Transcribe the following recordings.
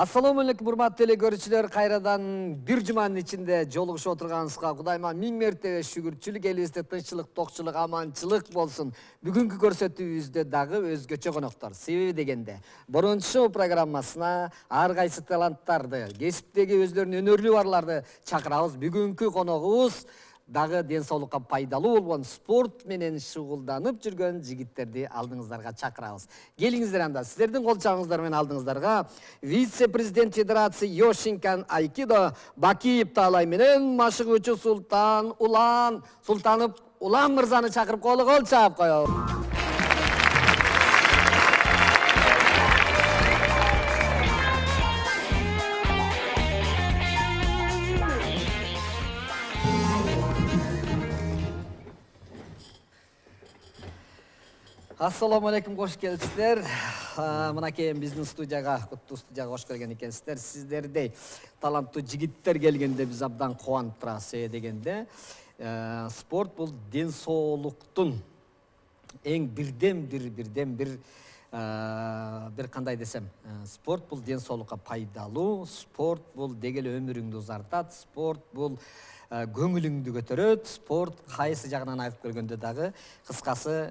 Assalamu алейкум, урматтуу эле көрүүчүлөр. Кайрадан бир жуманын ичинде жолугушуп отурганыбызга Кудайыма миң мертебе шүгүрчүлүк, элибизде тынччылык, токчулук, аманчылык болсун. Бүгүнкү көрсөтүүбүздө дагы өзгөчө коноктор. Себеби дегенде, Борончу программасына ар кайсы таланттарды, кесиптеги өздөрүнүн өнөрлүү барларды чакырабыз. Бүгүнкү коногубуз дагы ден соолукка пайдалуу болгон спорт менен шугулданып жүргөн жигиттерди алдыңыздарга чакырабыз. Келиңиздер анда. Сиздердин кол чабыңыздар менен алдыңыздарга вице-президент Федерации Йошинкан Айкидо Бакиев Таалай менен машыгуучу Султанов Улан мырзаны чакырып коелу, кол чаап коелу. Assalamu alaikum, hoş geldinizler. Мынакей биздин студияга, куттуу студияга кош келген экенсиздер. Сиздердей таланттуу жигиттер келгенде биз абдан кубанып турабыз. Дегенде, спорт бул ден соолуктун эң бир кандай десем, спорт бул ден соолукка пайдалуу, спорт бул дегеле өмүрүңдү узартат, спорт бул көңүлүңдү көтөрөт, спорт кайсы жагынан айтып көргөндө дагы кыскасы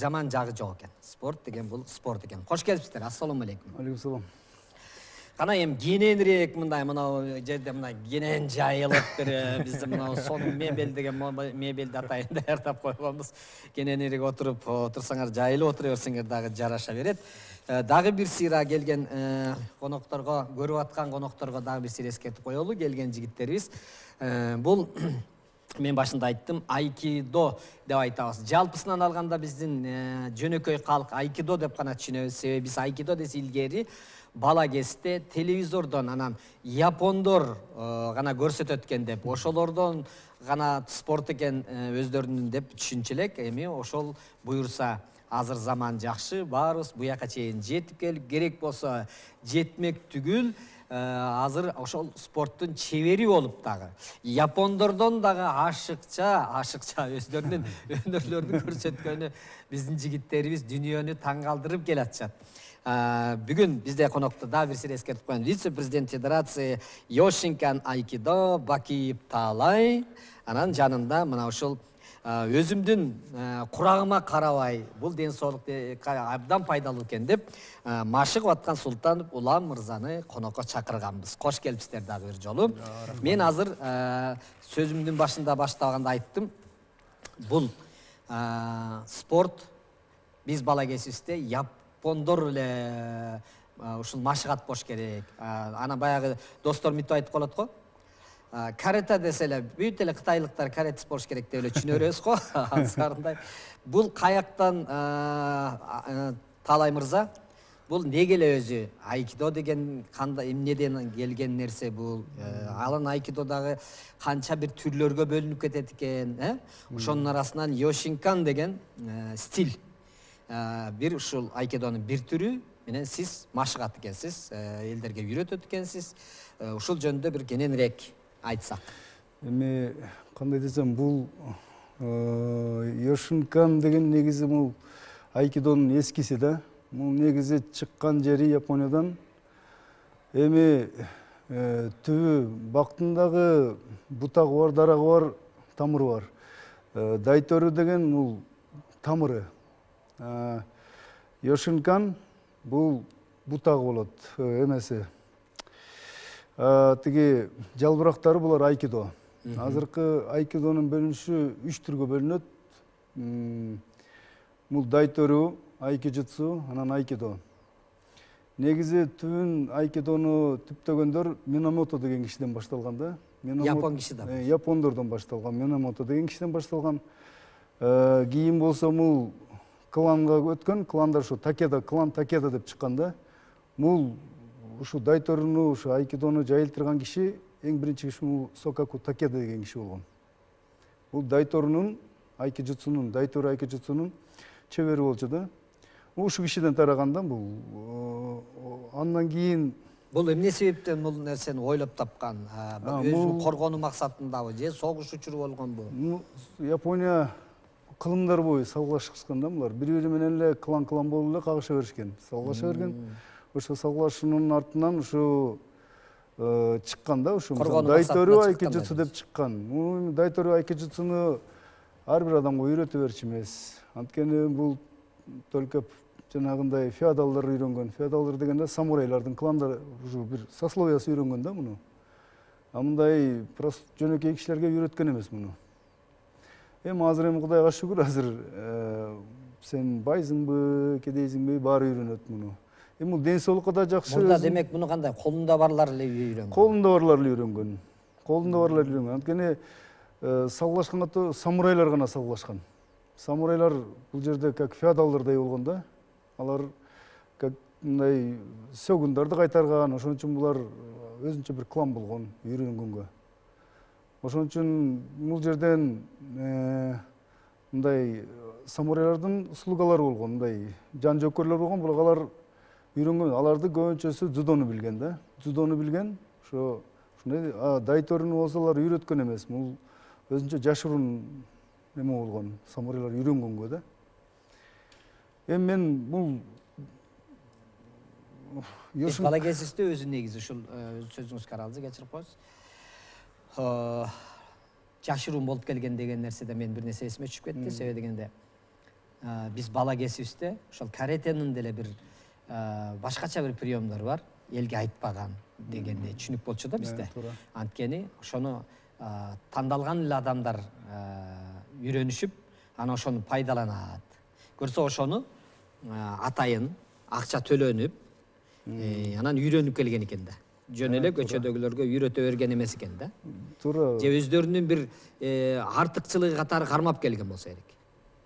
жаман жагы жок экен. Спорт деген бул спорт экен. Кош келипсиздер. Ассаламу алейкум. Алейкум салам. Кана эми кененирээк мындай жерде мына кенен жайылып биз мына сонун мебель деген мебелди атайын даярдап койгонбуз. Кененирээк отурсаңар, жайылып отура берсеңер дагы жараша берет. Дагы бир сыйра келген конокторго, көрүп аткан конокторго дагы бир сыйра эскертип коелу. Келген жигиттерибиз бул мен башында айттым, айкидо деп айтабыз. Жалпысынан алганда биздин жөнөкөй калк айкидо деп гана түшүнөбүз. Себеби биз айкидо десе илгери бала кезде телевизордон анан япондор гана көрсөтөт экен деп, ошолордон гана спорт экен өздөрүнүн деп түшүнчү элек. Эми ошол буюрса азыр заман жакшы, баарыбыз буяка чейин жетип келип, керек болсо жетмек түгүл, азыр ошол спорттун чебери болуп дагы япондордон дагы ашыкча өздөрүнүн өнөрлөрүн көрсөткөнү биздин жигиттерибиз дүйнөнү таң калтырып келатышат. Бүгүн бизде конокто дагы бир сыйра эскертип коеюн. Вице-президент Федерации Йошинкан Айкидо Бакиев Таалай, анан жанында мына ушул өзүмдүн курагыма карабай, бул ден соолукка абдан пайдалуу экен деп машыгып аткан Султанов Улан мырзаны конокко чакырганбыз. Кош келипсиздер дагы бир жолу. Мен азыр сөзүмдүн башында баштаганда айттым. Бул спорт биз бала кезибизде япондор эле ушул машыгат болуш керек. Ана баягы достор мынтип айтып калат го. Карате десе эле бүт эле кытайлыктар каратист болуш керек деп эле түшүнө беребиз го. Азырындай бул каяктан Таалай мырза, бул неге эле өзү айкидо деген кандай эмнеден келген нерсе бул? Алын айкидодагы канча бир түрлөргө бөлүнүп кетет экен, ошонун арасынан Йошинкан деген стиль, бир ушул айкидонун бир түрү менен сиз машыгат экенсиз, элдерге үйрөтөт экенсиз. Ушул жөнүндө бир кененирээк айтсак. Эми кандай десем, бул Йошинкан деген негизи бул айкидонун эскиси да. Бул негизи чыккан жери Япониядан. Эми түбү бактындагы бутагы бар, дарагы бар, тамыры бар. Дайтөрү деген бул тамыры. Йошинкан бул бутагы болот, эмеси. Тиги жалбырактары булар айкидо. Азыркы айкидонун бөлүнүшү 3 түргө бөлүнөт. Бул дайтөрү, айкижутсу, анан айкидо. Негизи түбүн айкидону түптөгөндөр Минамото деген кишиден башталган да. Япон киши да. Япондордон башталган, Минамото деген кишиден башталган. Кийин болсо бул кланга өткөн, кландар ушу Такеда, клан Такеда деп чыккан да. Бул ушу дайтөрүнү, ушу айкидону жайылтырган киши, эң биринчи киши бул Сокаку Такеда деген киши болгон. Бул дайторунун, айкижутсунун, дайтөрү айкижутсунун чебери болчу да. Ушу кишиден тараган да бул. Андан кийин бул эмне себептен бул нерсени ойлоп тапкан? Өзүн коргонуу максатындабы же согуш учуру болгонбу? Япония кылымдар бою салгылашышкан да булар. Бири-бири менен эле клан болуп эле кагыша беришкен. Салгылаша берген. ошо соглашуунун артынан ушу чыккан да, ушу Коргонуу дайтору максатында айкижутсу деп чыккан. Дайтору айкижутсуну ар бир адамга үйрөтө берчү эмес. Анткени бул только жанагындай феодалдар үйрөнгөн. Феодалдар дегенде самурайлардын кландары, ушу бир сословиясы үйрөнгөн да муну. А мындай просто жөнөкөй кишилерге үйрөткөн эмес муну. Азыр Кудайга шүгүр, азыр сен байсыңбы, кедейсиңби, баары үйрөнөт муну. Бул ден соолукка да жакшы. Мурда демек муну кандай колунда барлар эле үйрөнгөн. Колунда барлар эле үйрөнгөн. Колунда барлар эле үйрөнгөн. Анткени салгылашканга самурайлар гана салгылашкан. Самурайлар бул жерде как феодалдардай болгон да. Алар как мындай сөгүндөрдү кайтарган, ошон үчүн булар өзүнчө бир клан болгон үйрөнгөнгө. Ошон үчүн бул жерден мындай самурайлардын слугалары болгон, мындай жан жөкөрлөр болгон, бирок алар үйрөнгөн, аларды көбүнчөсү дзюдону билген да. Дзюдону билген, ошондой дайторуну болсо алар үйрөткөн эмес. Бул өзүнчө жашыруун эме болгон, самурайлар үйрөнгөнгө да. Мен бул бала кезибизде өзү негизи ушул сөзүңүзгө аралзы кечирип коесуз. Жашыруун болуп келген деген нерседе мен бир нерсе эсиме түшүп кетти. Себеби дегенде биз бала кезибизде ошол каретенин деле бир башкача бир приемдор бар. Элге айтпаган дегенде түшүнүк болчу да бизде. Анткени ошону тандалган эле адамдар үйрөнүшүп, анан ошону пайдаланат. Көрсө ошону атайын акча төлөнүп, анан үйрөнүп келген экен да. Жөн эле көчөдөгүлөргө үйрөтө берген эмес экен да. Туура. Же өздөрүнүн бир артыкчылыгы катары кармап келген болсо керек.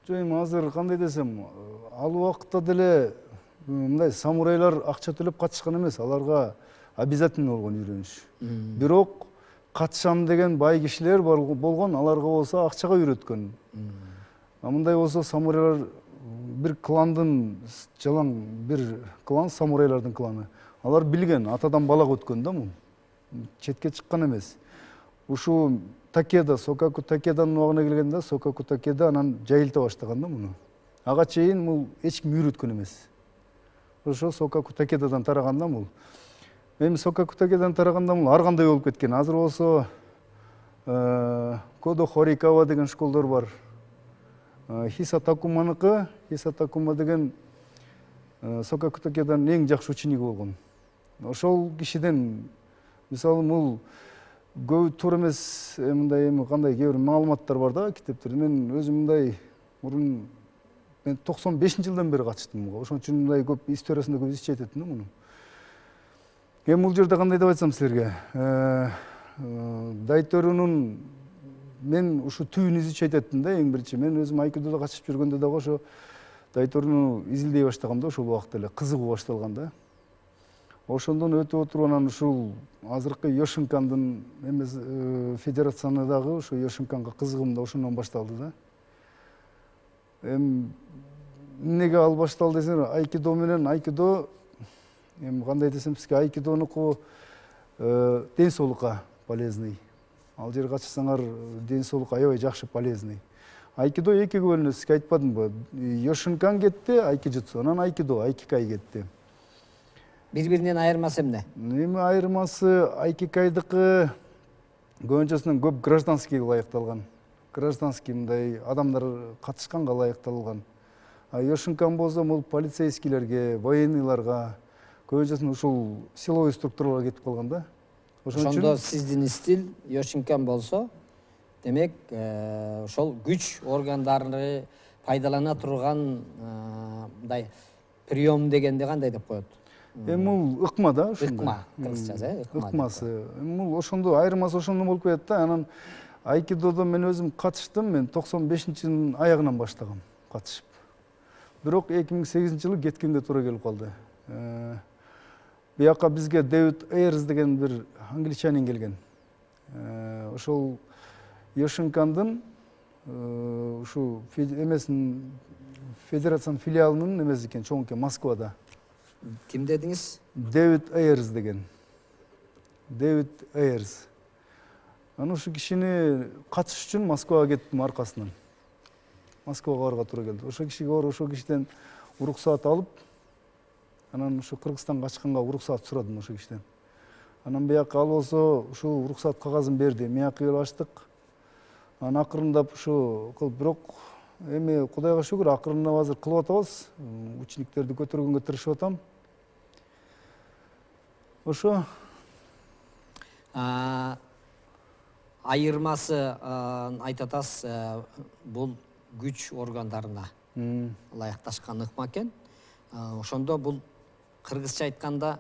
Жок, азыр кандай десем, ал убакытта деле мындай самурайлар акча төлөп катышкан эмес, аларга обязательно болгон үйрөнүш. Бирок катышам деген бай кишилер болгон, аларга болсо акчага үйрөткөн. Мындай болсо самурайлар бир кландын, жалаң бир клан, самурайлардын кланы. Алар билген, атадан балага өткөн да бул. Четке чыккан эмес. Ушу Такеда, Сокаку Такеданын убагына келгенде, Сокаку Такеда анан жайылта баштаган да муну. Ага чейин бул эч ким үйрөткөн эмес. Ошо Сокаку Такедадан тараган да бул. Эми Сокаку Такедадан тараганда бул ар кандай болуп кеткен. Азыр болсо Кодо Хорикава деген школдор бар. Хиса Такуманыкы, Хиса Такума деген Сокаку Такеданын эң жакшы учениги болгон. Ошол кишиден мисалы бул көбү туура эмес, мындай кандай кээ бир маалыматтар бар да китептерде. Мен өзүм мындай мурун мен 95-жылдан бери катыштым буга. Ошон үчүн мындай көп историясында көп из чечетим да муну. Эми бул жерде кандай деп айтсам силерге, дайторунун мен ушу түбүн изичи айтатым да, эң биринчи. Мен өзүм айкидодо катышып жүргөндө дагы ошо дайторуну изилдей баштагам да, ошол убакта эле кызыгуу башталган да. Ошондон өтүп отуруп анан ушул азыркы Йошинкандын эмес федерацияны дагы ошо Йошинканга кызыгым да ошондон башталды да. Эми эмнеге ал башталды десеңер, айкидо менен айкидо эми кандай десем сизге, айкидонуку ден соолукка полезный. Ал жерге катышсаңар ден соолукка аябай жакшы полезный. Айкидо экиге бөлүнөт, сизге айтпадымбы? Йошинкан кетти, айкижутсу, анан айкидо, айкикай кетти. Бири-биринен айырмасы эмне? Эми айырмасы айкикайдыкы көбүнчөсүнөн көп гражданский ылайыкталган. Гражданский мындай адамдар катышканга ылайыкталган. Йошинкан болсо бул полицейскийлерге, военныйларга, көбүнчөсүн ушул силовой структураларга кетип калган да. Ошондо сиздин стиль Йошинкан болсо, демек ошол күч органдары пайдалана турган мындай прием дегенде кандай деп коет? Эми бул ыкма да, ушундай. Ыкма, кыргызча, ыкмасы. Эми бул ошондо айырмасы ошондо болуп кетет да. Анан айкидодо мен өзүм катыштым, мен 95-жылдын аягынан баштагам катышып. Бирок 2008-жылы кеткенге туура келип калды. Бияка бизге Дэвид Эйрс деген бир англичанин келген. Ошол Йошинкандын ушу эмесин федерациянын филиалынын эмеси экен, чоң экен, Москвада. Ким дедиңиз? Дэвид Эйрс деген. Дэвид Эйрс. Анан ушу кишини катыш үчүн Москвага кеттим аркасынан. Москвага барга туура келди. Ошол кишиге барып, ошол кишиден уруксаат алып, Анан ушу Кыргызстанга качканга уруксат сурадым ошол кишиден. Анан бияка ал болсо ушул уруксат кагазын берди. Мияка келип ачтык. Анан акырындап ушу кылып, бирок эми Кудайга шүгүр акырындап азыр кылып атабыз. Учениктерди көтөргөнгө тырышып атам. Ошо айырмасы айтып атасыз, бул күч органдарына ылайыкташкан ыкма экен. Ошондо бул кыргызча айтканда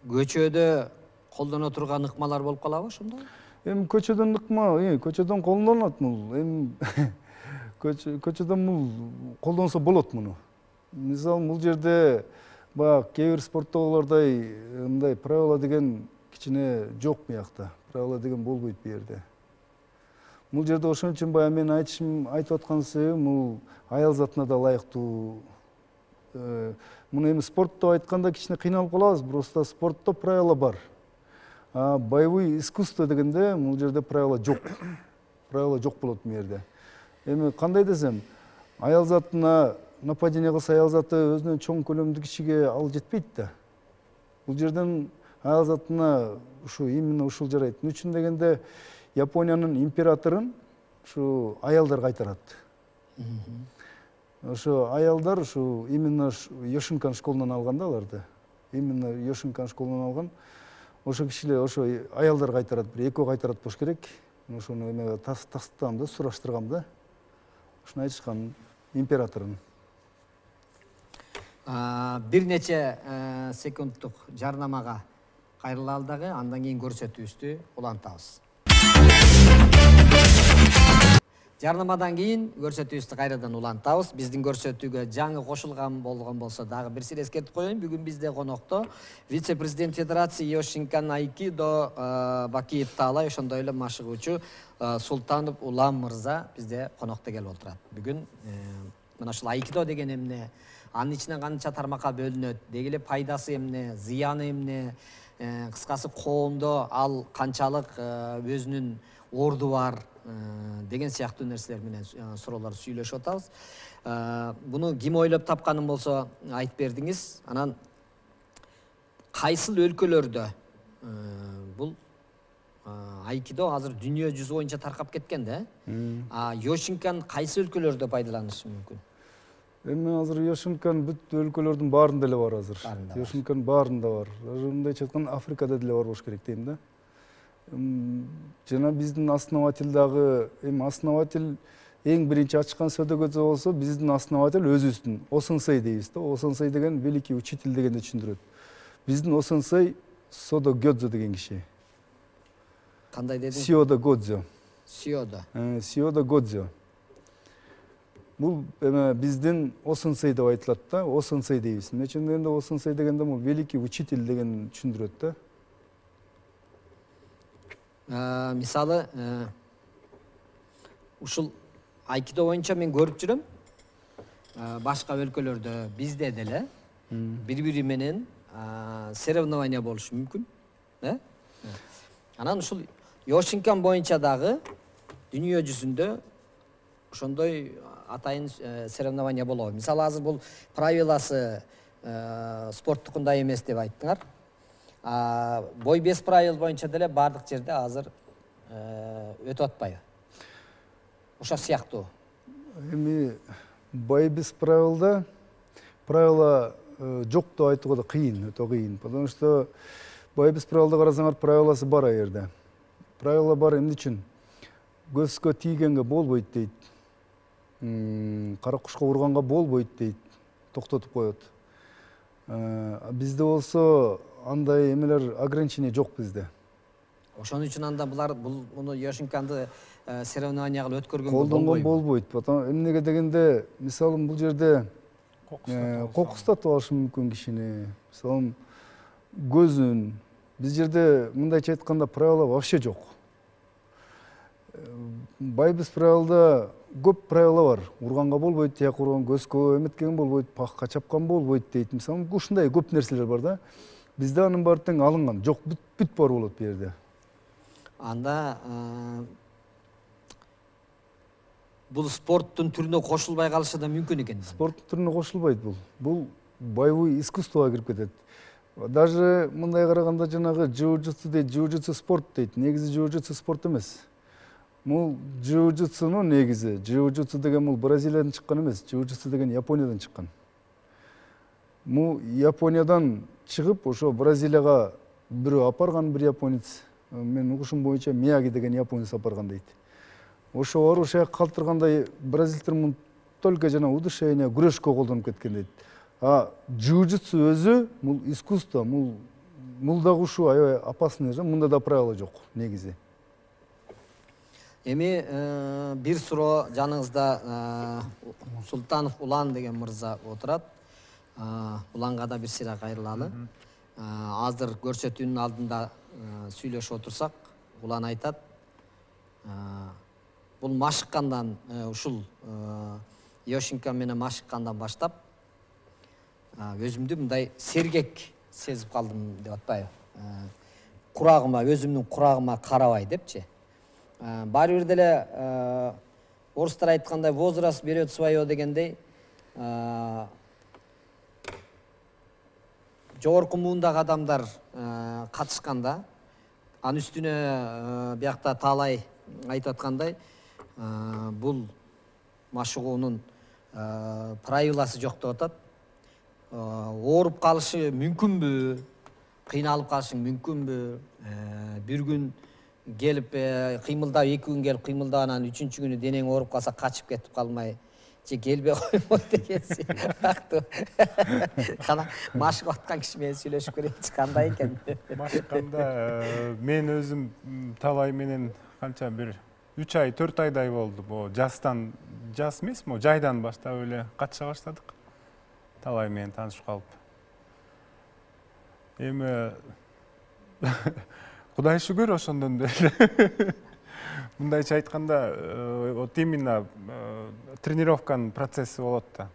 көчөдө колдоно турган ыкмалар болуп калабы ошондо? Эми көчөдөн ыкма, көчөдөн колдонулат бул. Эми көчөдөн бул колдонсо болот муну. Мисалы, бул жерде баягы кээ бир спорттогулардай мындай правила деген кичине жок биякта. Правила деген болбойт бу жерде. Бул жерде ошон үчүн баягы мен айтып аткан себебим бул аял затына да ылайыктуу. Муну эми спортто айтканда кичине кыйналып калабыз, просто спортто правила бар. А боевой искусство дегенде бул жерде правила жок. Правила жок болот бу жерде. Эми кандай десем, аял затына нападение кылса, аял заты өзүнөн чоң көлөмдүү кишиге ал жетпейт да. Бул жерден аял затына именно ушул жарайт. Эмне үчүн дегенде, Япониянын императорун ушу аялдар кайтарат. Ошо аялдар именно Йошинкан школунан алган да аларды. Именно Йошинкан школунан алган. Ошо кишилер ошо аялдар кайтарат, бир экөө кайтарат болуш керек. Ошону эме тастам да, сураштыргам да. Ошону айтышкан императорун. Бир нече секундтук жарнамага кайрылалы дагы, андан кийин көрсөтүүбүздү улантабыз. Жарнамадан кийин көрсөтүүбүздү кайрадан улантабыз. Биздин көрсөтүүгө жаңы кошулган болгон болсо дагы бир сире эскертип коеюн. Бүгүн бизде конокто вице-президент Федерации Йошинкан айкидо Бакиев Таалай, ошондой эле машыгуучу Султанов Улам мырза бизде конокто келип отурат. Бүгүн мына ушул айкидо деген эмне, анын ичинен канча тармакка бөлүнөт, деги эле пайдасы эмне, зыяны эмне, кыскасы коомдо ал канчалык өзүнүн орду бар деген сыяктуу нерселер менен суроолор сүйлөшүп атабыз. Буну ким ойлоп тапканын болсо айтып бердиңиз. Анан кайсыл өлкөлөрдө бул айкидо азыр дүйнө жүзү боюнча таркап кеткен да? Йошинкан кайсы өлкөлөрдө пайдаланышы мүмкүн? Эми азыр Йошинкан бүт өлкөлөрдүн баарында эле бар азыр. Йошинкан баарында бар. Мындайча айтканда Африкада деле бар болуш керек дейм да. Жана биздин основатель дагы, эми основатель эң биринчи ачкан сөдөгөзү болсо, биздин основатель өзүбүздүн Осенсей дейбиз да. Осенсей деген великий учитель дегенди түшүндүрөт. Биздин Осенсей Содо Гёдзо деген киши. Кандай дедиң? Сиодо Годзо. Сиодо Годзо. Бул эме биздин Осенсей деп айтылат да. Осенсей дейбиз. Эмне үчүн дегенде Осенсей дегенде бул великий учитель деген түшүндүрөт да. Мисалы, ушул айкидо боюнча мен көрүп жүрөм. Башка өлкөлөрдө, бизде деле бири-бири менен соревнование болушу мүмкүн. Анан ушул Йошинкан боюнча дагы дүйнө жүзүндө ошондой атайын соревнование болобу. Мисалы, азыр бул правиласы спорттукундай эмес деп айттыңар. Бой без правил боюнча деле бардык жерде азыр өтүп атпайбы? Ошо сыяктуу. Эми бой без правила жок деп айтууга да кыйын, өтө кыйын. Потому что бой без правилда карасаңар, правиласы бар а жерде. Правила бар, эмне үчүн? Көзгө тийгенге болбойт дейт. Кара кушка урганга болбойт дейт. Токтотуп коет. Бизде болсо андай эмелер ограничение жок бизде. Ошон үчүн анда булар муну Йошинканды соревнование кылып өткөргөнгө колдонгон болбойт. Эмнеге дегенде, мисалы, бул жерде кокустатып алышы мүмкүн кишини. Мисалы, көзүн. Биз жерде мындайча айтканда правила вообще жок. Бай без правилда көп правила бар. Урганга болбойт, тияк урган, көзгө эметкен болбойт, пакка чапкан болбойт дейт. Мисалы, ушундай көп нерселер бар да. Бизде анын баары тең алынган. Жок, бүт бар болот бу жерде. Анда бул спорттун түрүнө кошулбай калышы да мүмкүн экен. Спорттун түрүнө кошулбайт бул. Бул боевой искусствоға кирип кетет. Даже мындай караганда жанагы джиу-джитсу дейт, джиу-джитсу спорт дейт. Негизи джиу-джитсу спорт эмес. Мул джиу-джитсунун негизи, джиу-джитсу деген мул Бразилиядан чыккан эмес, джиу-джитсу деген Япониядан чыккан. Мул Япониядан чыгып, ошо Бразилияга бирөө апарган, бир японец. Мен угушум боюнча Мияги деген японец апарган дейт. Ошо орушая калтыргандай бразилдер мун только жана удушение, күрөшкө колдонуп кеткен дейт. А джиу-джитсу өзү мул искусство, мул дагы ушу аябай опасный, мында да правила жок негизи. Эми бир суроо жаныңызда Султанов Улан деген мырза отурат. Уланга да бир сыйра кайрылалы. Азыр көрсөтүүнүн алдында сүйлөшүп отурсак, Улан айтат, бул машыккандан, ушул Йошинка менен машыккандан баштап өзүмдү мындай сергек сезип калдым деп атпайбы. Курагыма, өзүмдүн курагыма карабай депчи. Баары бир деле орустар айткандай возраст берет свое дегендей, жогорку муундагы адамдар катышканда, анын үстүнө биякта Таалай айтып аткандай, бул машыгуунун правиласы жок деп атат. Ооруп калышы мүмкүнбү? Кыйналып калышың мүмкүнбү? Бир күн келип кыймылдап, 2 күн келип кыймылдап, анан 3-чү күнү денең ооруп калса качып кетип калмай, же келбей коймой деген сыяктуу. Кана машыгып аткан киши менен сүйлөшүп көрөйүнчү, кандай экен? Машыкканда мен өзүм Таалай менен канча бир 3 ай, 4 айдай болду. Бу жаз эмес, жайдан баштап эле катыша баштадык. Таалай менен таанышып калып. Эми Кудай шүгүр ошондон бери. Мындайча айтканда, вот именно тренировканын процесси болот да.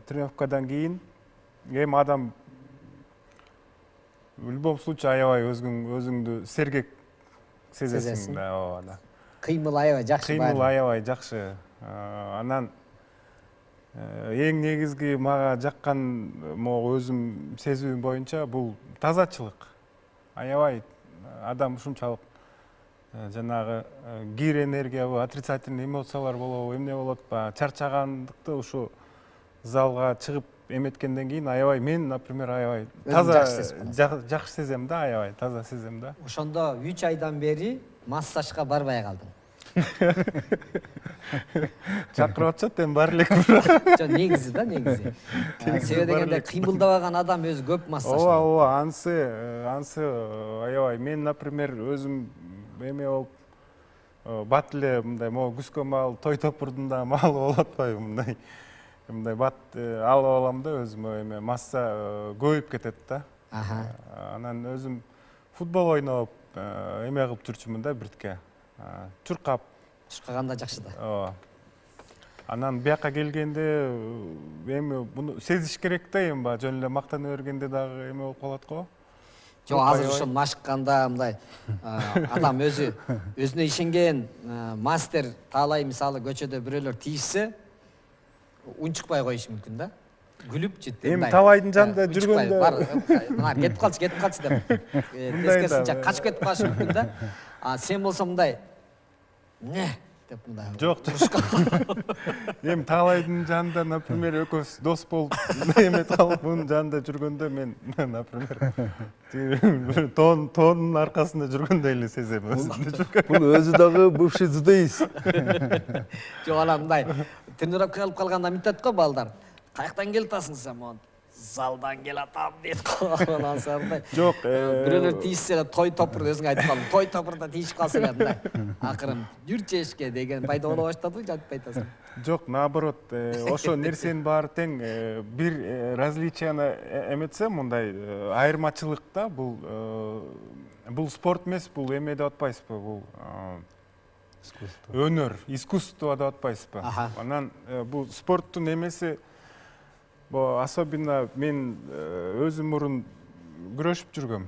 Тренировкадан кийин эми адам в любом случае аябай өзүңдү сергек сезесиң да. Кыймыл аябай жакшы. Кыймыл аябай жакшы. Анан эң негизги мага жаккан өзүм сезүүм боюнча бул тазачылык. Аябай адам ушунчалык жанагы кир энергиябы, отрицательный эмоциялар болобу, эмне болот ба, чарчагандыкты ушу залга чыгып эметкенден кийин аябай мен, например, аябай таза жакшы сезем да, аябай таза сезем да. Ошондо 3 айдан бери массажга барбай калдым. Чакырып атышат эми бар элек. Жок, негизи да, негизи. Себеби дегенде кыймылдабаган адам өзү көп массаж. Ооба, ансы аябай. Мен, например, өзүм эме болуп бат эле мындай күзгө маал той топурдун да маалы болуп атпайбы, мындай бат алып алам да өзүмө, эме масса көбөйүп кетет да. Анан өзүм футбол ойноп, эме кылып жүрчүмүн да биртке. Чуркаганда жакшы да. Ооба. Анан бияка келгенде эми буну сезиш керек да, эми жөн эле мактана бергенде дагы эме болуп калат го. Жок, азыр ошол машыкканда мындай адам өзүнө ишенген мастер Таалай мисалы көчөдө бирөөлөр тийишсе, унчукпай коюшу мүмкүн да. Күлүп жит. Эми Таалайдын жанында жүргөндө мына кетип калчы деп. Тескерисинче качып кетип калышы мүмкүн да. Сен болсо мындай не деп мындай. Жок. Эми Таалайдын жанында, например, экөөбүз дос болуп эметип калып, мунун жанында жүргөндө мен, например, тоонун аркасында жүргөндөй эле сезем өзүмдү. Бул өзү дагы бывший дзюдоист. Жок, анан мындай тренировка кылып калганда мынтет го балдар. Каяктан келип атасың сен? Залдан келатам дейт го. Анан мындай. Жок, бирөөлөр тийишсе той топурду өзүң айтып калдың. Той топурда тийишип калса эле мындай. Акырын жүрчү эшикке деген пайда боло баштады, жатып айтасың. Жок, наоборот, ошо нерсенин баары тең. Бир различияны эметсем, мындай айырмачылык да, бул спорт эмес, бул эме деп атпайсызбы, бул өнөр, искусство деп атпайсызбы. Анан бул спорттун эмеси, особенно мен өзүм мурун күрөшүп жүргөм.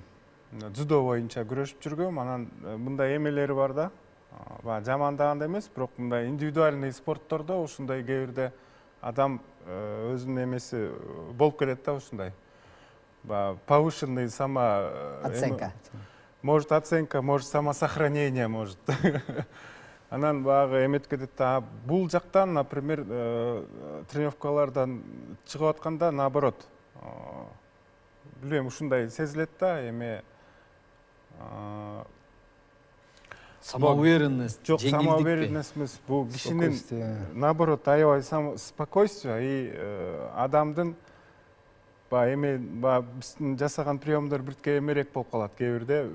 Дзюдо боюнча күрөшүп жүргөм. Анан мындай эмелери бар да. Жамандаганда эмес, бирок мындай индивидуальный спорттордо ушундай кээ бирде адам өзүнүн эмеси болуп келет да ушундай. Повышенный Оценка. Может оценка, может самосохранение, может. Анан багы эметип кетет да. Бул жактан, например, тренировкалардан чыгып атканда наоборот. Билем, ушундай сезилет да, эме Самоуверенность, жок, жеңилдик. самоуверенность эмес, бул кишинин наоборот аябай спокойствие и адамдын эме биздин жасаган приемдор биртке эмерээк болуп калат, кээ бирде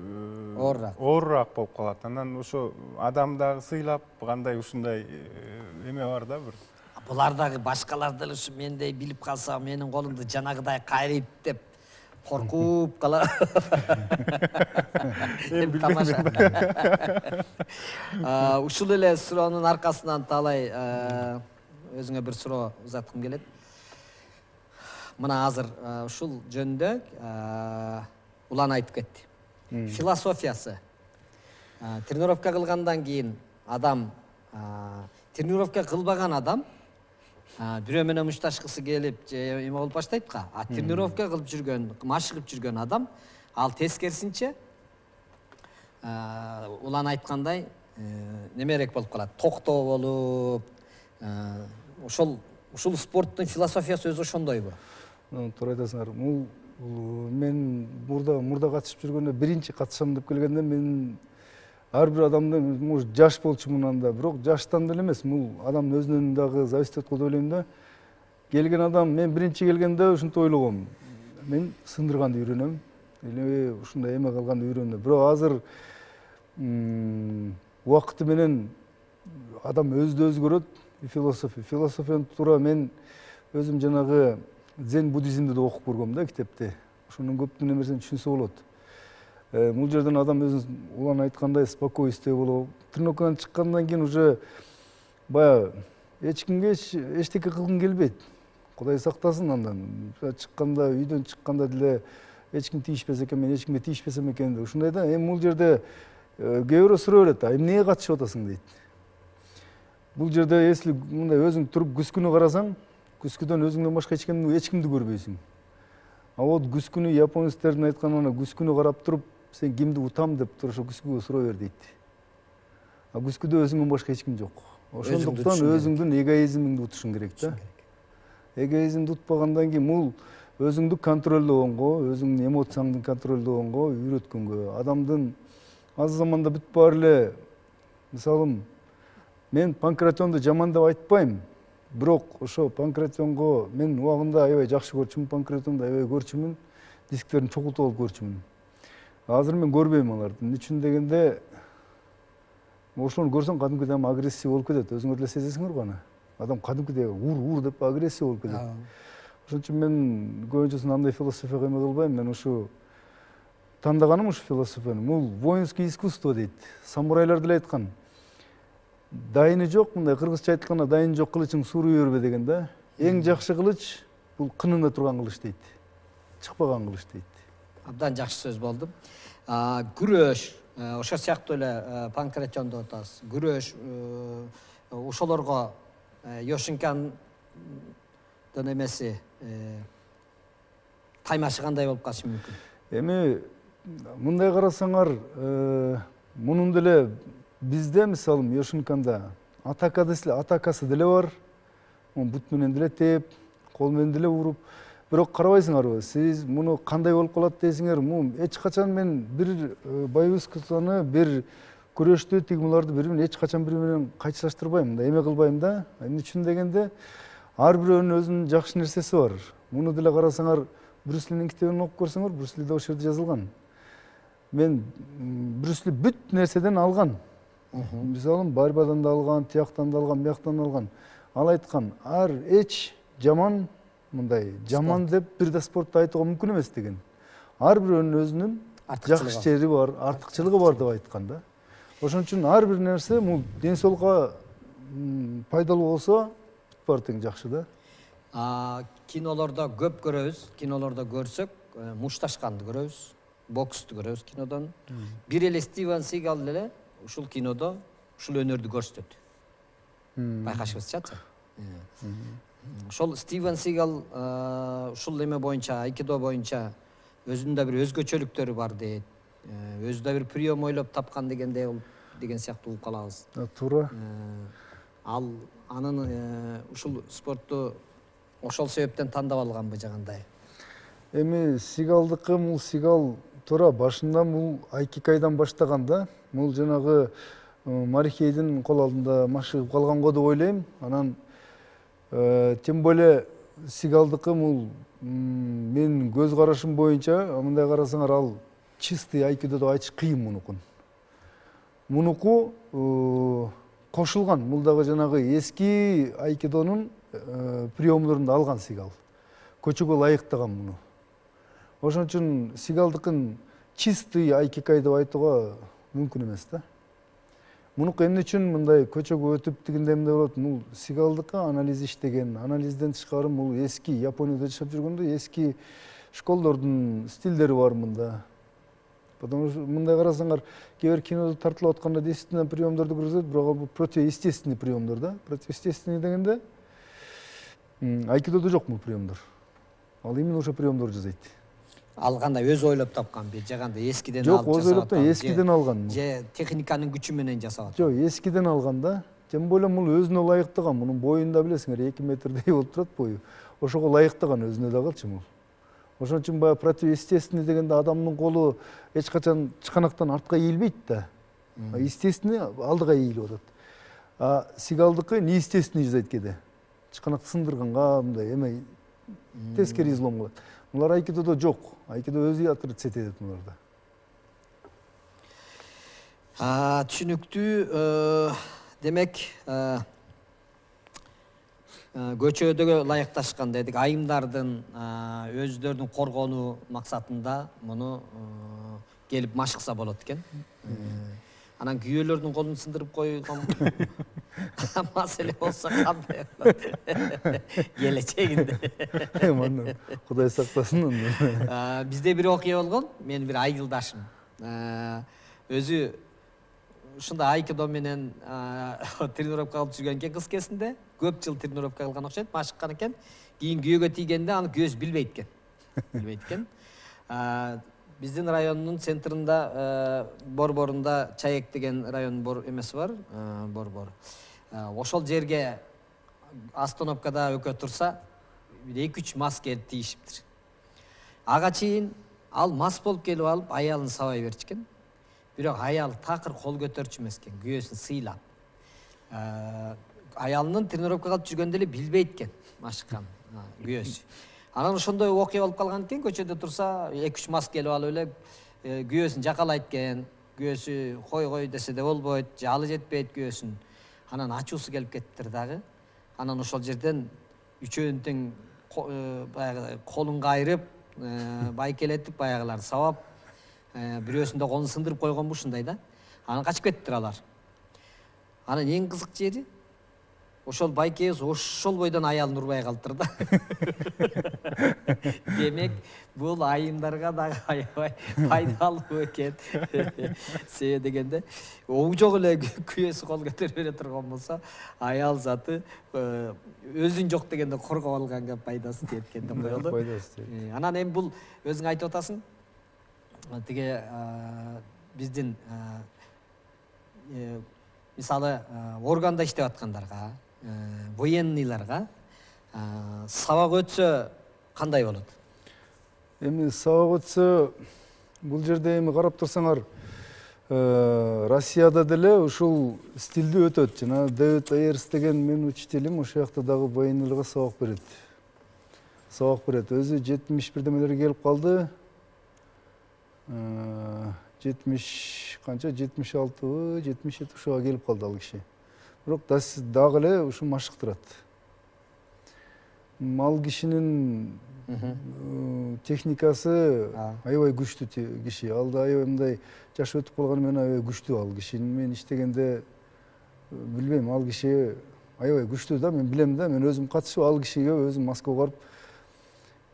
оорураак болуп калат. Анан ошо адам дагы сыйлап, кандай ушундай эме бар да бир. Булар дагы башкалар деле ушу мендей билип калса, менин колумду жанагыдай кайрыйт деп коркуп калат. Тамаша. Ушул эле суроонун аркасынан талай өзүңө бир суроо узаткым келет. Мына азыр ушул жөнүндө Улан айтып кетти. Философиясы. Тренировка кылгандан кийин адам, тренировка кылбаган адам бирөө менен мушташкысы келип, эме болуп баштайт го. Тренировка кылып жүргөн, машыгып жүргөн адам, ал тескерисинче Улан айткандай, немерээк болуп калат, токтоо болуп, ушул спорттун философиясы өзү ошондойбу? Туура айтасыңар. Мен мурда катышып жүргөндө, биринчи катышам деп келгенде мен ар бир адамды, может, жаш болчумун анда, бирок жаштан деле эмес, бул адамдын өзүнөн дагы зависит эткөн деп ойлойм да. Келген адам, мен биринчи келгенде ушинтип ойлогом. Мен сындырганды үйрөнөм, или ушундай эме кылганды үйрөнөм. Бирок азыр убакыты менен адам өзү көрөт, философияны туура мен өзүм жанагы дзен буддизмди да окуп көргөм да, китепти. Ошонун көптүн нерсесин түшүнсө болот. Бул жерден адам өзүн Улан айткандай спокойствие болуп, тренировкадан чыккандан кийин уже баягы эч кимге эчтеке кылгың келбейт. Кудай сактасын андан. Чыкканда, үйдөн чыкканда деле эч ким тийишпесе экен, мен эч кимге тийишпесем экен деп. Ушундай да, эми бул жерде кээ бирөө суроо берет, эмнеге катышып атасың дейт. Бул жерде если мындай өзүң туруп күзгүнү карасаң, күзгүдөн өзүңдөн башка эч кимди көрбөйсүң. А вот күзгүнү японецтердин айтканы, күзгүнү карап туруп, сен кимди утам деп туруп ошо күзгүгө суроо бер дейт. А күзгүдө өзүңдөн башка эч ким жок. Ошондуктан өзүңдүн эгоизмиңди утушуң керек да. Эгоизмди утпагандан кийин бул өзүңдү контролдогонго, өзүңдүн эмоцияңды контролдогонго үйрөткөнгө, адамдын аз заманда бүт баары эле, мисалы, мен панкратионду жаман деп айтпайм. Бирок ошо панкратионго мен убагында аябай жакшы көрчүмүн, панкратионду аябай көрчүмүн, дисктерин чогултуп алып көрчүмүн. Азыр мен көрбөйм аларды. Эмне үчүн дегенде, ошону көрсөң кадимкидей агрессив болуп кетет. Өзүңөр деле сезесиңер го аны. Адам кадимкидей ур деп агрессив болуп кетет. Ошон үчүн мен көбүнчөсүн андай философияга эме кылбайм. Мен ушу тандаганым ушу философияны. Бул воинский искусство дейт. Самурайлар деле айткан. Дайыны жок, мындай кыргызча айтканда дайыны жок кылычың сууруй бербе деген да. Эң жакшы кылыч бул кынында турган кылыч дейт. Чыкпаган кылыч дейт. Абдан жакшы сөз болду. Күрөш, ошо сыяктуу эле панкратионду атабыз. Күрөш, ошолорго Йошинкандын эмеси таймашы кандай болуп калышы мүмкүн? Эми мындай карасаңар, мунун деле бизде мисалы Йошинканда атакасы деле бар. Бут менен деле теп, кол менен деле уруп. Бирок карабайсыңарбы, сиз муну кандай болуп калат дейсиңер, эч качан мен бир боевысканы, бир күрөштү, тигмаларды эч качан бири менен кайчылаштырбайм, эме кылбайм да. Эмне үчүн дегенде, ар бирөөнүн өзүнүн жакшы нерсеси бар. Муну деле карасаңар, Брюс Линин китебин окуп көрсөңөр, Брюс Ли да ошол жерде жазылган. Мен Брюс Ли бүт нерседен алган. Мисалы, борьбадан да алган, тияктан да алган, бияктан да алган. Ал айткан, эч жаман, мындай жаман деп бир да спортто айтууга мүмкүн эмес деген. Ар бирөөнүн өзүнүн жакшы жери бар, артыкчылыгы бар деп айткан да. Ошон үчүн ар бир нерсе бул ден соолукка пайдалуу болсо, баары тең жакшы да. Кинолордо көп көрөбүз, кинолордо көрсөк, мушташканды көрөбүз, боксту көрөбүз кинодон. Бир эле Стивен Сигал эле ушул кинодо ушул өнөрдү көрсөтөт. Байкашыбызчачы. Ошол Стивен Сигал ушул эме боюнча, айкидо боюнча өзүнүн да бир өзгөчөлүктөрү бар дейт. Өзү да бир прием ойлоп тапкан деген сыяктуу угуп калабыз. Туура. Ал анын ушул спортту ошол себептен тандап алганбы же кандай? Эми Сигалдыкы бул Сигал туура башында бул айкикайдан баштаган да. Бул жанагы Марихейдин кол алдында машыгып калган го деп ойлойм. Анан тем более Сигалдыкы бул менин көз карашым боюнча, мындай карасаңар, ал чистый айкидо деп айтыш кыйын мунукун. Мунуку кошулган, бул дагы жанагы эски айкидонун приемдорун алган Сигал. Көчөгө ылайыктаган муну. Ошон үчүн Сигалдыкын чистый айкикай деп айтууга мүмкүн эмес да. Мунуку эмне үчүн мындай көчөгө өтүп дегенде эмне болот? Бул Сигалдыкы анализ иштеген, анализден тышкары бул эски Японияда жашап жүргөндө эски школдордун стилдери бар мында. Потому что мындай карасаңар, кээ бир кинодо тартылып атканда действительно приемдорду көрсөтөт, бирок бул противоестественный приемдор да. Противоестественный дегенде айкидодо жок бул приемдор. Ал именно ошо приемдор жасайт. Ал кандай өзү ойлоп тапканбы же кандай эскиден Жок, алып өзү ойлоп да, эскиден алган. Же техниканын күчү менен жасап? Жок, эскиден алган да. Тем более бул өзүнө ылайыктаган. Мунун боюнда билесиңер 2 метрдей болуп турат бою. Ошого ылайыктаган өзүнө да кылчы бул. Ошон үчүн баягы противоестественный дегенде адамдын колу эч качан чыканактан артка ийилбейт да. Естественный алдыга ийилип атат. А Сигалдыкы неестественный жасайт кээде. Чыканакты сындырганга мындай эме тескери излом кылат. Булар айкидодо жок. Айкидо өзү отрицать этет буларда. Түшүнүктүү. Демек, көчөдөгө ылайыкташкан дедик, айымдардын өздөрүнүн коргонуу максатында муну келип машыкса болот экен. Анан күйөөлөрдүн колун сындырып койгон маселе болсо кандай болот? Келечегинде. Кудай сактасын. Бизде бир окуя болгон, менин бир айылдашым. Өзү ушундай айкидо менен тренировка кылып жүргөн экен кыз кезинде. Көп жыл тренировка кылган окшойт, машыккан экен. Кийин күйөөгө тийгенде аны күйөөсү билбейт экен. Билбейт экен. Биздин райондун центринде Борборунда Чаек деген район эмеси бар, Борбор. Ошол жерге остановкада өкө турса, 2-3 мас келип тийишиптир. Ага чейин ал мас болуп келип алып, аялын сабай берчү. Бирок аял такыр кол көтөрчү эмес экен, күйөөсүн сыйлап. Аялынын тренировка кылып жүргөндө эле билбейт экен машыккан күйөөсү. Анан ошондой окуя болуп калган экен, көчөдө турса 2-3 мас келип алып эле күйөөсүн жакалайт экен. Күйөөсү кой десе да болбойт, жалы жетпейт күйөөсүн. Анан ачуусу келип кеттир дагы. Анан ошол жерден үчөөнүн тең баягы колун кайрып, байкелетип баягыларды сабап, бирөөсүн да колун сындырып койгонбу ушундай да. Анан качып кеттир алар. Анан эң кызык жери ошол байкебиз ошол бойдон аялын урбай калыптыр да. Демек, бул айымдарга дагы аябай пайдалуу экен. Себеби дегенде, жок эле күйөөсү кол көтөрө бере турган болсо, аял заты өзүн жок дегенде коргоп алганга пайдасы тиет экен деп коелу. Анан эми бул өзүң айтып атасың. Тиге биздин мисалы органда иштеп аткандарга, военныйларга сабак өтсө кандай болот? Эми сабак өтсө, бул жерде эми карап турсаңар, Россияда деле ушул стилди өтөт. Жана Дэвид Айерс деген менин учителим ошол жакта дагы военныйларга сабак берет. Өзү 71-демелерге келип калды. 70 канча 76 77 ушуга келип калды ал киши. Бирок дагы эле ушу машыктырат. Ал кишинин техникасы аябай күчтүү киши. Ал да аябай мындай жаш өтүп калганы менен аябай күчтүү ал киши. Мен иштегенде билбейм, ал киши аябай күчтүү да, мен билем да, мен өзүм катышып ал кишиге өзүм Москвага барып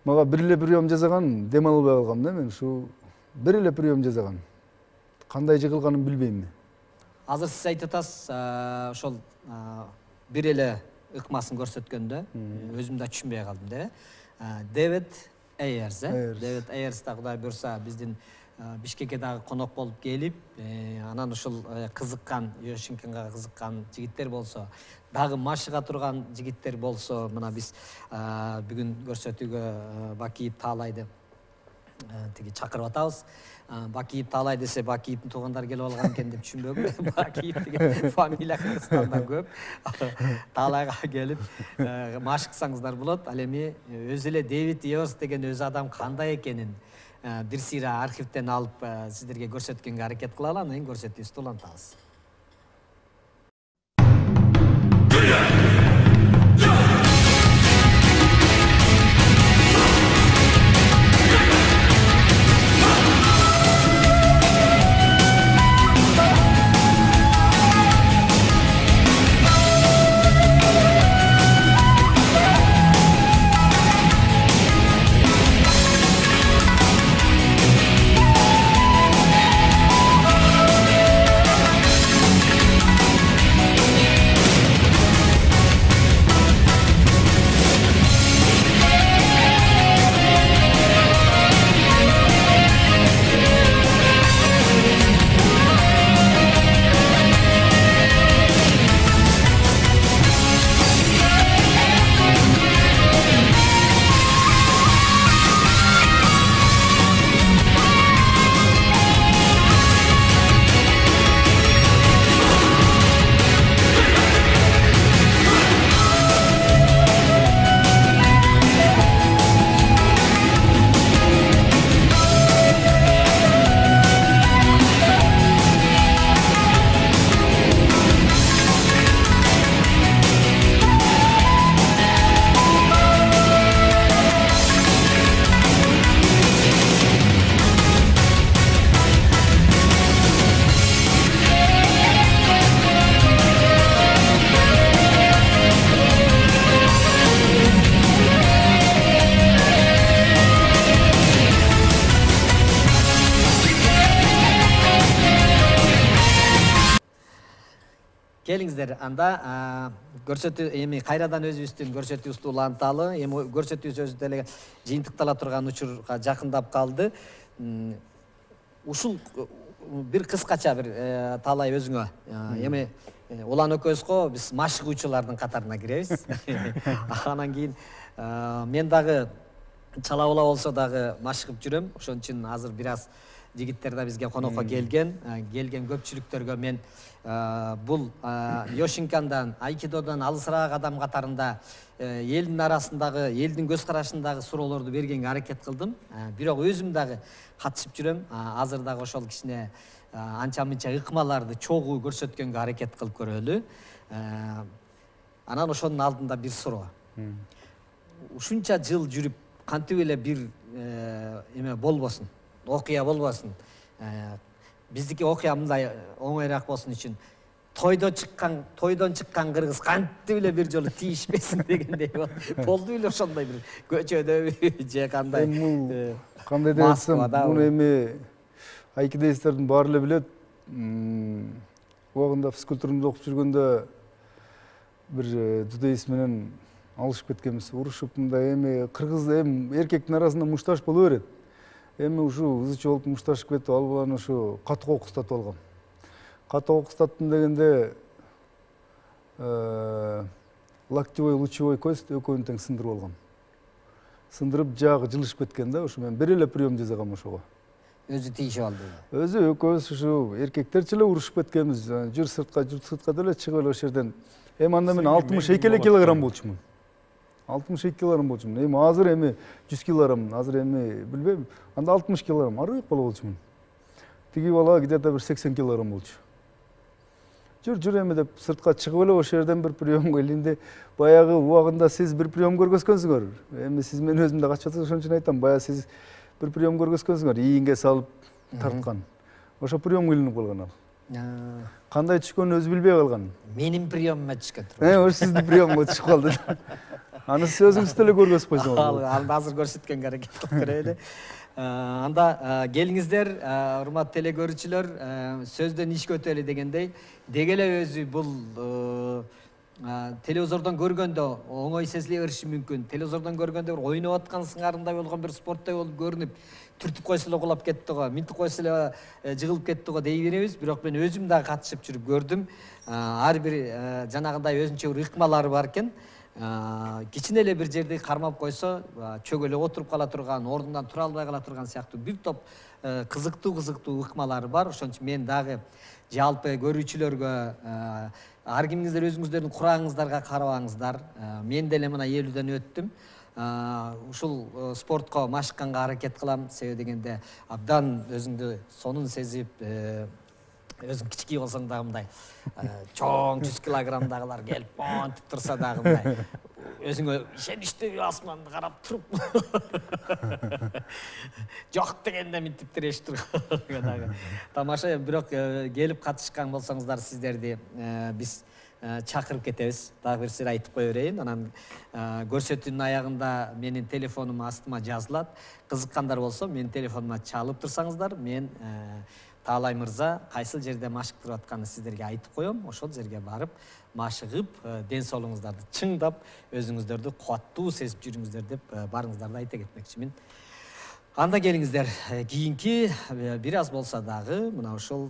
мага бир эле прием жасаган, дем албай калгам да, мен ушу бир эле прием жасаган. Кандай жыгылганын билбейм мен. Азыр сиз айтып атасыз, ошол бир эле ыкмасын көрсөткөндө өзүм да түшүнбөй калдым да. Дэвид Эйерс, Дэвид Эйерс да Кудай буйрса биздин Бишкекке дагы конок болуп келип, анан ушул кызыккан, Йошинкинга кызыккан жигиттер болсо, дагы машыга турган жигиттер болсо, мына биз бүгүн көрсөтүүгө Бакиев Таалайды тиги чакырып атабыз. Бакиев Таалай десе Бакиевдин туугандары келип алган экен деп түшүнбөгүм. Бакиев деген фамилия Кыргызстанда көп. Таалайга келип машыксаңыздар болот. Ал эми өзү эле Дэвид Эйерс деген өзү адам кандай экенин бир сыйра архивден алып сиздерге көрсөткөнгө аракет кылалы, анан көрсөтүүбүздү улантабыз. Келиңиздер, анда көрсөтүү эми кайрадан өзүбүздүн көрсөтүүбүздү уланталы. Эми көрсөтүүбүз өзү деле жыйынтыктала турган учурга жакындап калды. Ушул бир кыскача бир Таалай өзүңө. Эми улан экөөбүз биз машыгуучулардын катарына киребиз. Анан кийин мен дагы чала була болсо дагы машыгып жүрөм. Ошон үчүн азыр бир аз жигиттер да бизге конокко келген көпчүлүктөргө мен бул Йошинкандан, айкидодон алысыраак адам катарында элдин арасындагы, элдин көз карашындагы суроолорду бергенге аракет кылдым. Бирок өзүм дагы катышып жүрөм. Азыр дагы ошол кичине анча-мынча ыкмаларды чогуу көрсөткөнгө аракет кылып көрөлү. Анан ошонун алдында бир суроо. Ушунча жыл жүрүп кантип эле бир эме болбосун, окуя болбосун. Биздики окуя мындай оңойраак болсун үчүн тойдон чыккан кыргыз кантип эле бир жолу тийишпесин дегендей болду эле ошондой бир көчөдөбү же кандай. Бул кандай деп айтсам, муну эми айкидоистердин баары эле билет. Убагында физкультурумду окуп жүргөндө бир жудоист менен алышып кеткенбиз, урушуп мындай эми кыргыз эркектин арасында мушташ боло берет. Эми ушу ызычы болуп мушташып кетип, ал баланы ушу катуу кокустатып алгам. Катуу кокустаттым дегенде локтевой, лучевой кость экөөнү тең сындырып алгам. Сындырып жагы жылышып кеткен да, ушу мен бир эле прием жасагам ошого. Өзү тийишип алды. Өзү экөөбүз ушу эркектерче эле урушуп кеткенбиз. Жүр сыртка деле чыгып эле ошол жерден. Эми анда мен 62 килограмм болчумун. 62 килограмм болчумун. Эми азыр 100 килограмм, азыр билбейм. Анда 60 килограмм арык бала болчумун. Тиги бала где-то бир 80 килограмм болчу. Жүр эми деп сыртка чыгып эле ошол жерден бир приемго элинде баягы убагында сиз бир прием көргөзгөнсүңөр. Эми сиз мен өзүм да качып атсам ошон үчүн айтам, баягы сиз бир прием көргөзгөнсүңөр, ийинге салып тарткан. Ошо приемго илинип калган ал. Кандай түшкөнүн өзү билбей калган. Менин приемума түшкөн. Ошо сиздин приемго түшүп калды. Аны сиз өзүңүз деле көргөзүп койсоңуз. Анда азыр көрсөткөнгө аракет кылып көрөлү. Анда келиңиздер, урматтуу теле көрүүчүлөр, сөздөн ишке өтөлү дегендей, деги эле өзү бул телевизордон көргөндө оңой сезиле бериши мүмкүн. Телевизордон көргөндө бир ойноп аткан сыңарындай болгон бир спорттой болуп көрүнүп, түртүп койсо эле кулап кетти го, минтип койсо эле жыгылып кетти го дей беребиз. Бирок мен өзүм дагы катышып жүрүп көрдүм. Ар бир жанагындай өзүнчө бир ыкмалары бар экен. Кичине эле бир жерди кармап койсо, чөгөлөп отуруп кала турган, ордундан тура албай кала турган сыяктуу бир топ кызыктуу ыкмалары бар. Ошон үчүн мен дагы жалпы көрүүчүлөргө ар кимиңиздер өзүңүздөрдүн курагыңыздарга карабаңыздар. Мен деле мына 50дөн өттүм. Ушул спортко машыкканга аракет кылам. Себеби дегенде абдан өзүңдү сонун сезип, өзүң кичикей болсоң дагы мындай чоң 100 килограммдагылар келип монтип турса дагы мындай өзүңө ишеничтүү асманды карап туруп жок дегенде минтип тирешип турган дагы тамаша. Бирок келип катышкан болсоңуздар сиздерди биз чакырып кетебиз. Дагы бир сыр айтып кое берейин. Анан көрсөтүүнүн аягында менин телефонум астыма жазылат. Кызыккандар болсо менин телефонума чалып турсаңыздар, мен Таалай мырза кайсыл жерде машыктырып атканын сиздерге айтып коем. Ошол жерге барып, машыгып, ден соолугуңуздарды чыңдап, өзүңүздөрдү кубаттуу сезип жүрүңүздөр деп барыңыздарды айта кетмекчимин. Анда келиңиздер, кийинки бир аз болсо дагы мына ушул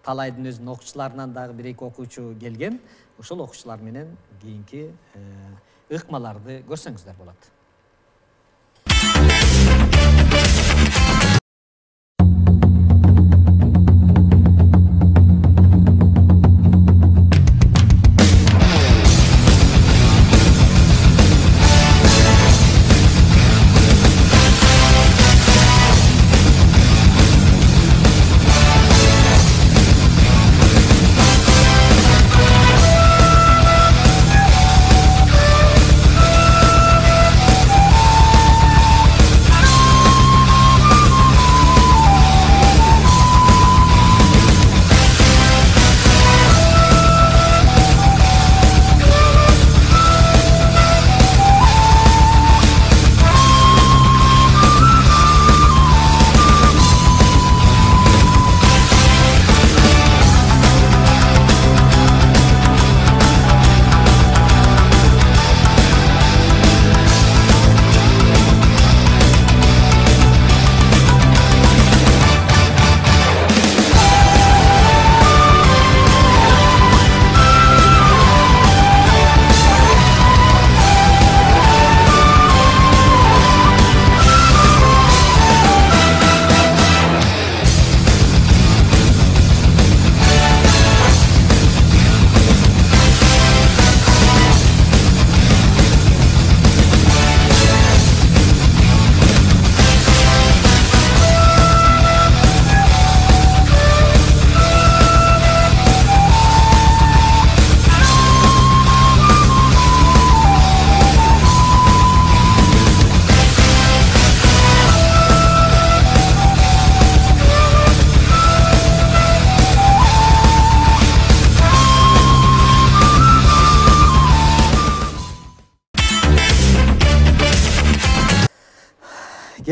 Таалайдын өзүнүн окуучуларынан дагы бир-эки окуучу келген. Ошол окуучулар менен кийинки ыкмаларды көрсөңүздөр болот.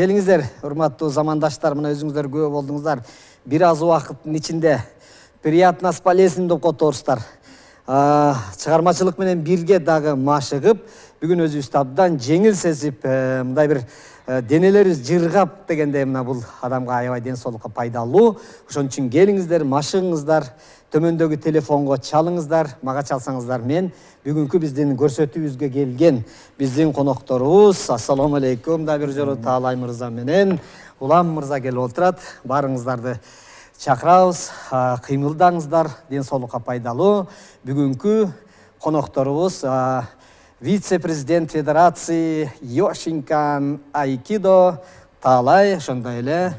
Келиңиздер, урматтуу замандаштар, мына өзүңүздөр күбө болдуңуздар. Бир аз убакыттын ичинде приятно с полезным деп которсуздар. Чыгармачылык менен бирге дагы машыгып, бүгүн өзүбүздү абдан жеңил сезип, мындай бир денелерибиз жыргап дегенде мына бул адамга аябай ден соолукка пайдалуу. Ошон үчүн келиңиздер, машыгыңыздар, төмөндөгү телефонго чалыңыздар, мага чалсаңыздар мен бүгүнкү биздин көрсөтүүбүзгө келген биздин конокторубуз, ассаламу алейкум да бир жолу Таалай мырза менен Улам мырза келип отурат. Барыңыздарды чакырабыз, кыймылдаңыздар, ден соолукка пайдалуу. Бүгүнкү конокторубуз вице-президент Федерации Йошинкан Айкидо Таалай, ошондой эле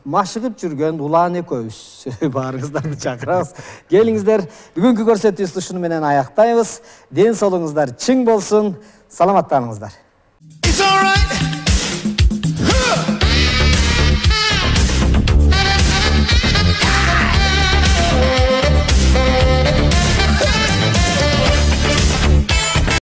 машыгып жүргөн улан экөөбүз. Барыңыздарды чакырабыз. Келиңиздер, бүгүнкү көрсөтүүбүздү ушуну менен аяктайбыз. Ден соолугуңуздар чың болсун, саламаттаныңыздар.